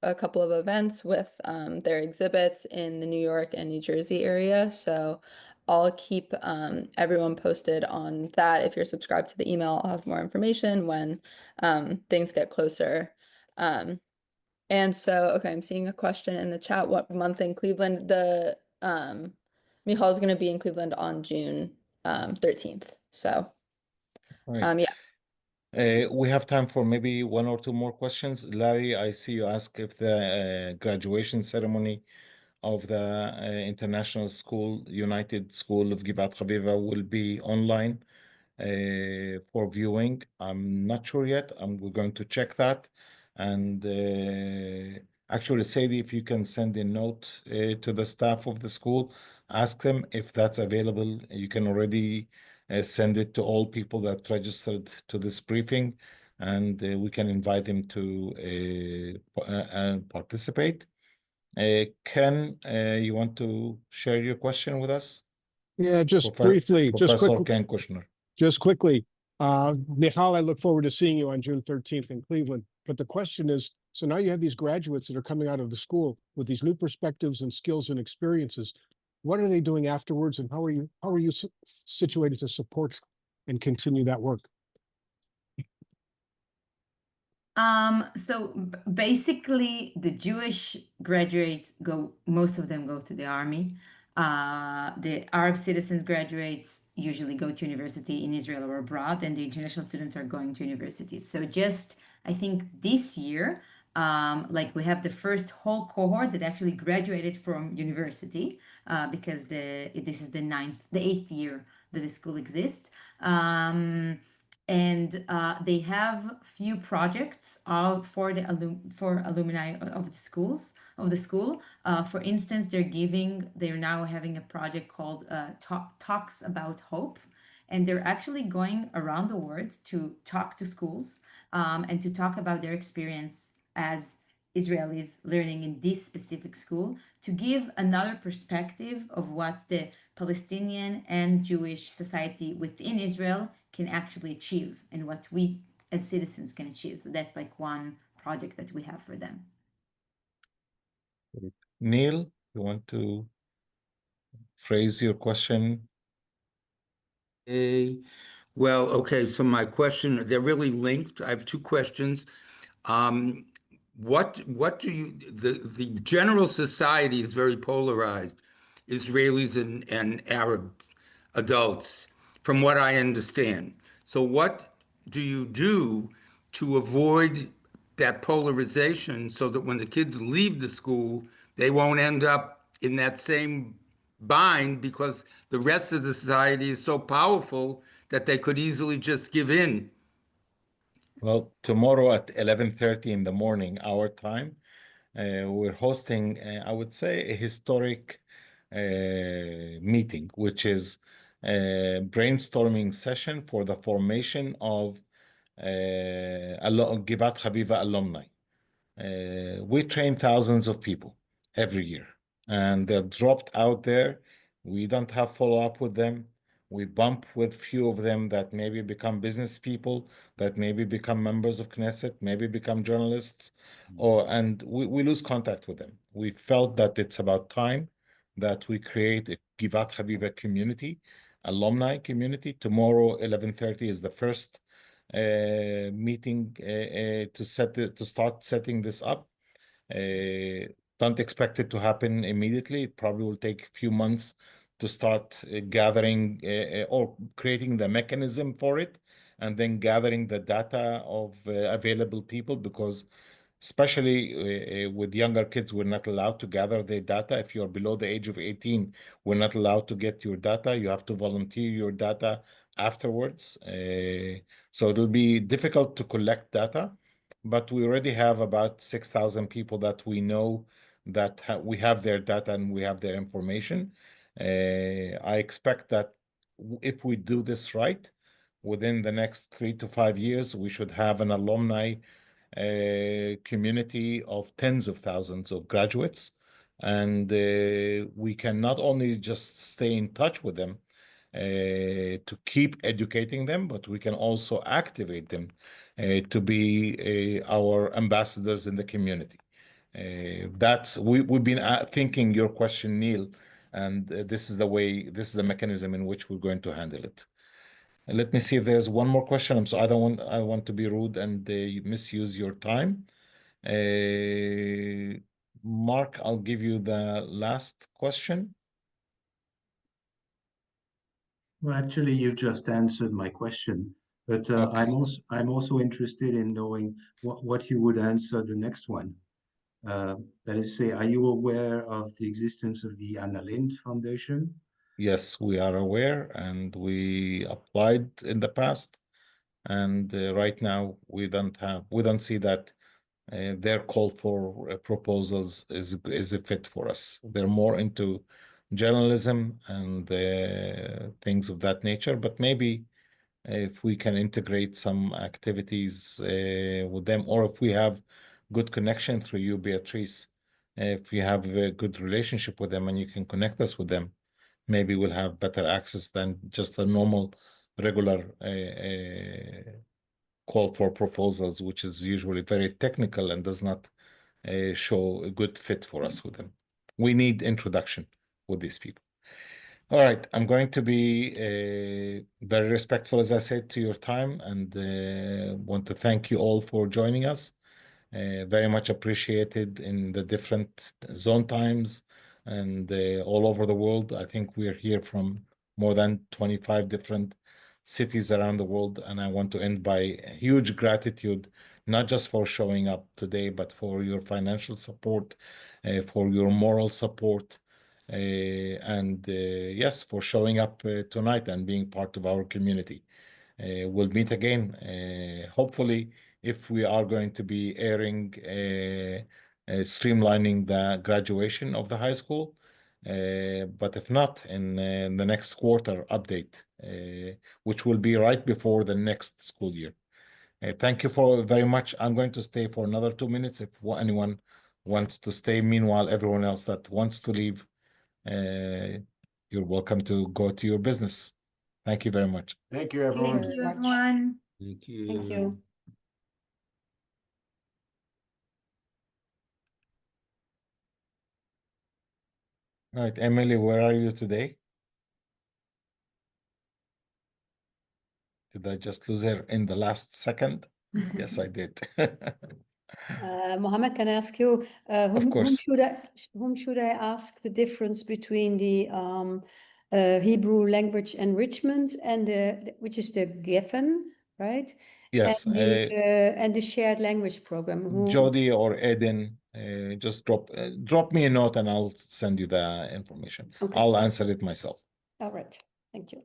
a couple of events with their exhibits in the New York and New Jersey area. So I'll keep everyone posted on that. If you're subscribed to the email, I'll have more information when things get closer. And so, okay, I'm seeing a question in the chat. What month in Cleveland? The Michal is going to be in Cleveland on June 13th. So, Right. yeah. We have time for maybe 1 or 2 more questions. Larry, I see you ask if the graduation ceremony of the International School, United School of Givat Haviva will be online for viewing. I'm not sure yet. We're going to check that. And actually, Sadie, if you can send a note to the staff of the school, ask them if that's available. You can already send it to all people that registered to this briefing, and we can invite them to participate. Ken, you want to share your question with us? Yeah, just Profe- briefly, Professor Ken Kushner. just quickly. Michal, I look forward to seeing you on June 13th in Cleveland. But the question is, so now you have these graduates that are coming out of the school with these new perspectives and skills and experiences. What are they doing afterwards, and how are you situated to support and continue that work? So basically the Jewish graduates most of them go to the army. The Arab citizens graduates usually go to university in Israel or abroad, and the international students are going to universities. So I think this year, like we have the first whole cohort that actually graduated from university, because this is the 8th year that the school exists. And they have few projects for alumni of the school. For instance, they're now having a project called Talks About Hope, and they're actually going around the world to talk to schools and to talk about their experience as Israelis learning in this specific school, to give another perspective of what the Palestinian and Jewish society within Israel can actually achieve and what we as citizens can achieve. So that's like one project that we have for them. Neil, you want to phrase your question? Well, okay, so my question, they're really linked. I have 2 questions. What do you, the general society is very polarized, Israelis and Arab adults, from what I understand. So what do you do to avoid that polarization so that when the kids leave the school, they won't end up in that same bind because the rest of the society is so powerful that they could easily just give in? Well, tomorrow at 11:30 in the morning, our time, we're hosting, I would say, a historic meeting, which is a brainstorming session for the formation of Givat Haviva alumni. We train thousands of people every year, and they're dropped out there. We don't have follow-up with them. We bump with few of them that maybe become business people, that maybe become members of Knesset, maybe become journalists, and we lose contact with them. We felt that it's about time that we create a Givat Haviva community, alumni community. Tomorrow, 11:30 is the first meeting to start setting this up. Don't expect it to happen immediately. It probably will take a few months to start gathering or creating the mechanism for it, and then gathering the data of available people, because especially with younger kids, we're not allowed to gather their data. If you're below the age of 18, we're not allowed to get your data. You have to volunteer your data afterwards. So it'll be difficult to collect data, but we already have about 6,000 people that we know that we have their data and we have their information. I expect that if we do this right, within the next 3 to 5 years, we should have an alumni community of tens of thousands of graduates. And we can not only just stay in touch with them to keep educating them, but we can also activate them to be our ambassadors in the community. We've been thinking your question, Neil, and this is the mechanism in which we're going to handle it. Let me see if there's one more question. I don't want to be rude and misuse your time. Mark, I'll give you the last question. Well, actually, you've just answered my question, but Okay. I'm also interested in knowing what you would answer the next one. That is to say, are you aware of the existence of the Anna Lindh Foundation? Yes, we are aware, and we applied in the past, and right now we don't see that their call for proposals is a fit for us. They're more into journalism and things of that nature, but maybe if we can integrate some activities with them, or if we have good connection through you, Beatrice, if we have a good relationship with them and you can connect us with them, maybe we'll have better access than just a normal, regular call for proposals, which is usually very technical and does not show a good fit for us with them. We need introduction with these people. All right, I'm going to be very respectful, as I said, to your time, and want to thank you all for joining us. Very much appreciated in the different zone times and all over the world. I think we're here from more than 25 different cities around the world, and I want to end by huge gratitude, not just for showing up today, but for your financial support, for your moral support, and yes, for showing up tonight and being part of our community. We'll meet again, hopefully, if we are going to be airing, streamlining the graduation of the high school. But if not, in the next quarter update, which will be right before the next school year. Thank you very much. I'm going to stay for another 2 minutes if anyone wants to stay. Meanwhile, everyone else that wants to leave, you're welcome to go to your business. Thank you very much. Thank you, everyone. Thank you, everyone. Thank you. Thank you. All right, Emily, where are you today? Did I just lose her in the last second? Yes, I did. Mohammed, can I ask you, whom course. should I ask the difference between the Hebrew language enrichment and which is the Geffen, right? Yes, And the shared language program. Jody or Eden, just drop me a note and I'll send you the information. Okay. I'll answer it myself. All right, thank you.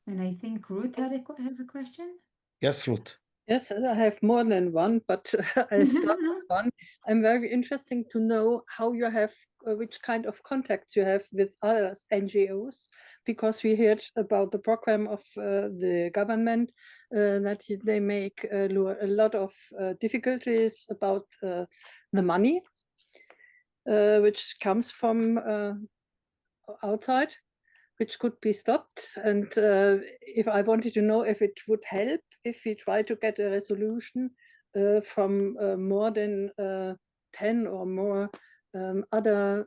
And I think Ruth have a question. Yes, Ruth. Yes, I have more than one, but I start with one. I'm very interesting to know how you have, which kind of contacts you have with other NGOs, because we heard about the program of the government that they make a lot of difficulties about the money, which comes from outside, which could be stopped. And if I wanted to know if it would help if we try to get a resolution from more than 10 or more other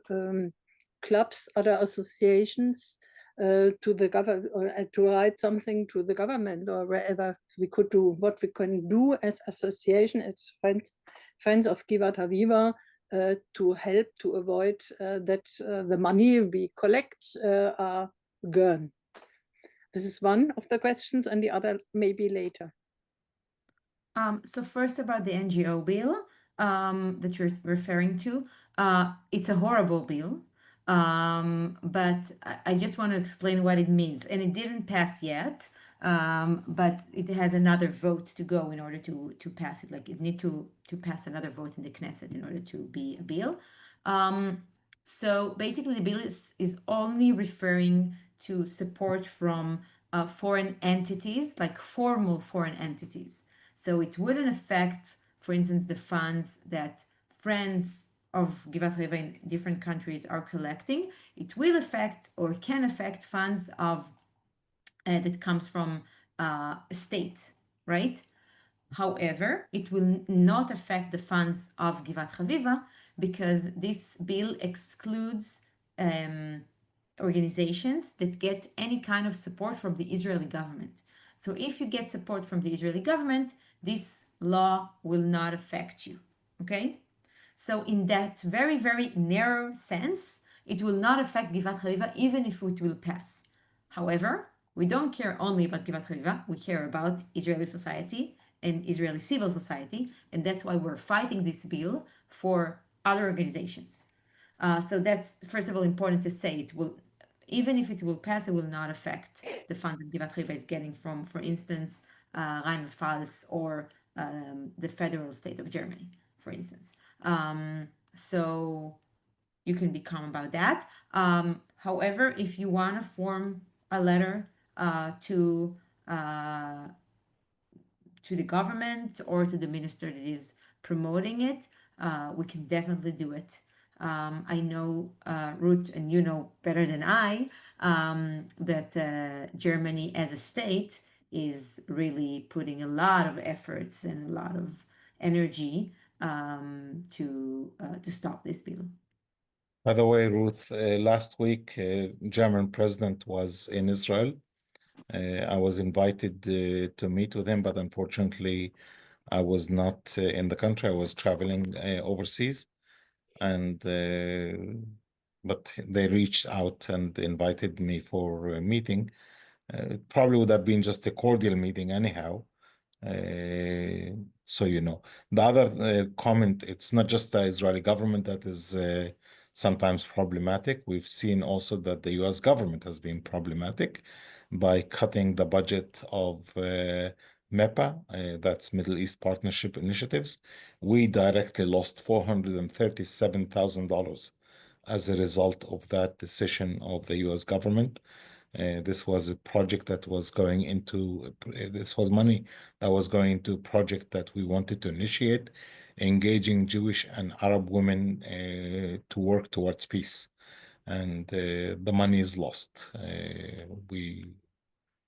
clubs, other associations to the government, or to write something to the government, or wherever we could do what we can do as association, as friends of Givat Haviva, to help to avoid that the money we collect are gone. This is one of the questions, and the other maybe later. So first about the NGO bill, that you're referring to, it's a horrible bill. But I just want to explain what it means. And it didn't pass yet, but it has another vote to go in order to pass it. Like it need to pass another vote in the Knesset in order to be a bill. So basically the bill is only referring to support from foreign entities, like formal foreign entities. So it wouldn't affect, for instance, the funds that friends of Givat Haviva in different countries are collecting. It will affect or can affect funds of that comes from a state, right? However, it will not affect the funds of Givat Haviva because this bill excludes organizations that get any kind of support from the Israeli government. So if you get support from the Israeli government, this law will not affect you, okay? So in that very, very narrow sense, it will not affect Givat Haviva even if it will pass. However, we don't care only about Givat Haviva, we care about Israeli society and Israeli civil society, and that's why we're fighting this bill for other organizations. So that's, first of all, important to say. It will, even if it will pass, it will not affect the funds that Givat Haviva is getting from, for instance, Rheinland-Pfalz or the federal state of Germany, for instance. So you can be calm about that. However, if you want to form a letter to the government or to the minister that is promoting it, we can definitely do it. I know, Ruth, and you know better than I, that Germany as a state is really putting a lot of efforts and a lot of energy to stop this bill. By the way, Ruth, last week, German president was in Israel. I was invited to meet with him, but unfortunately, I was not in the country. I was traveling overseas, and but they reached out and invited me for a meeting. It probably would have been just a cordial meeting anyhow. So you know, the other comment, it's not just the Israeli government that is sometimes problematic. We've seen also that the US government has been problematic by cutting the budget of MEPA, that's Middle East Partnership Initiatives. We directly lost $437,000 as a result of that decision of the US government. This was a project that was going into, this was money that was going into a project that we wanted to initiate, engaging Jewish and Arab women to work towards peace. And the money is lost. We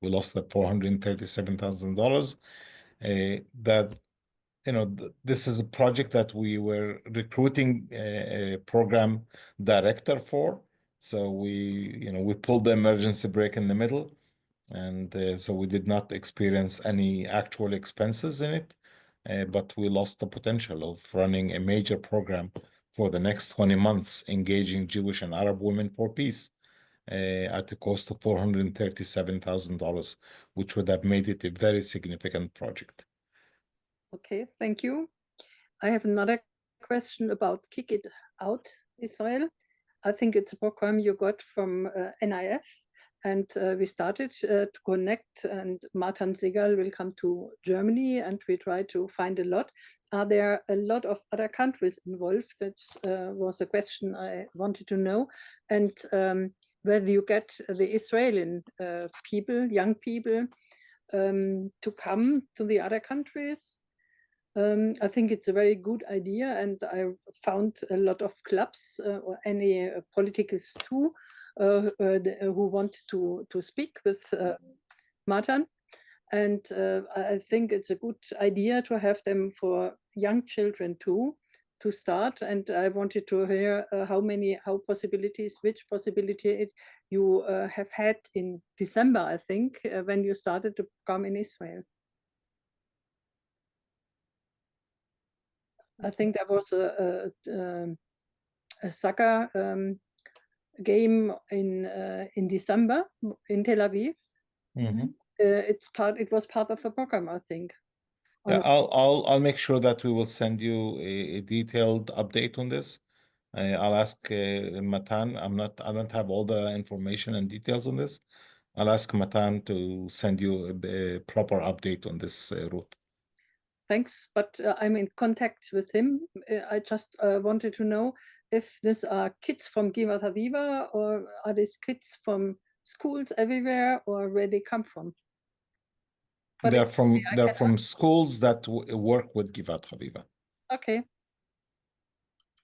lost that $437,000. That this is a project that we were recruiting a program director for. So we pulled the emergency brake in the middle, and so we did not experience any actual expenses in it, but we lost the potential of running a major program for the next 20 months, engaging Jewish and Arab women for peace at a cost of $437,000, which would have made it a very significant project. Okay, thank you. I have another question about Kick It Out Israel. I think it's a program you got from NIF, and we started to connect, and Matan Segal will come to Germany, and we try to find a lot. Are there a lot of other countries involved? That was a question I wanted to know. And whether you get the Israeli people, young people, to come to the other countries. I think it's a very good idea, and I found a lot of clubs or any politicals too who want to speak with Matan. And I think it's a good idea to have them for young children too, to start. And I wanted to hear which possibility you have had in December, I think, when you started to come in Israel. I think there was a soccer game in December in Tel Aviv. Mm-hmm. It was part of the program, I think. or Yeah, no? I'll make sure that we will send you a detailed update on this. I'll ask Matan. I don't have all the information and details on this. I'll ask Matan to send you a proper update on this route. Thanks, but I'm in contact with him. I just wanted to know if these are kids from Givat Haviva, or are these kids from schools everywhere, or where they come from? But They're it's okay, I they're can from schools that work with Givat Haviva. okay,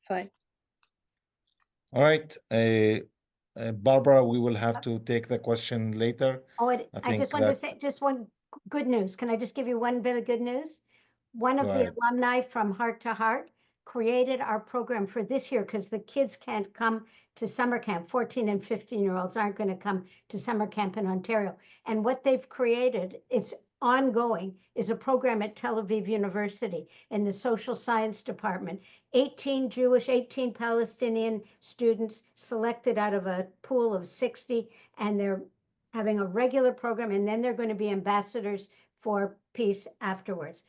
fine. All right, Barbara, we will have to take the question later. Oh, I I think just wanted to that say, just one good news. Can I just give you one bit of good news? One Go of the ahead. alumni from Heart to Heart created our program for this year because the kids can't come to summer camp. 14 and 15-year-olds aren't going to come to summer camp in Ontario. And what they've created, it's ongoing, is a program at Tel Aviv University in the social science department. 18 Jewish, 18 Palestinian students selected out of a pool of 60, and they're having a regular program, and then they're going to be ambassadors for peace afterwards.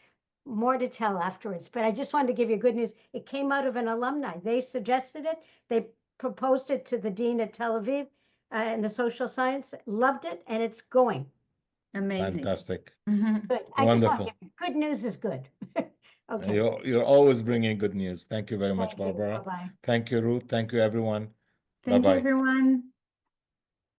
More to tell afterwards, but I just wanted to give you good news. It came out of an alumni. They suggested it. They proposed it to the dean at Tel Aviv in the social science, loved it, and it's going. Amazing. Fantastic. Mhm. Good. I just want to Wonderful. give you, good news is good. Okay. You're always bringing good news. Thank you very much, Thank you. Barbara. Bye-bye. Thank you, Ruth. Thank you, everyone. Thank you, Bye-bye. everyone.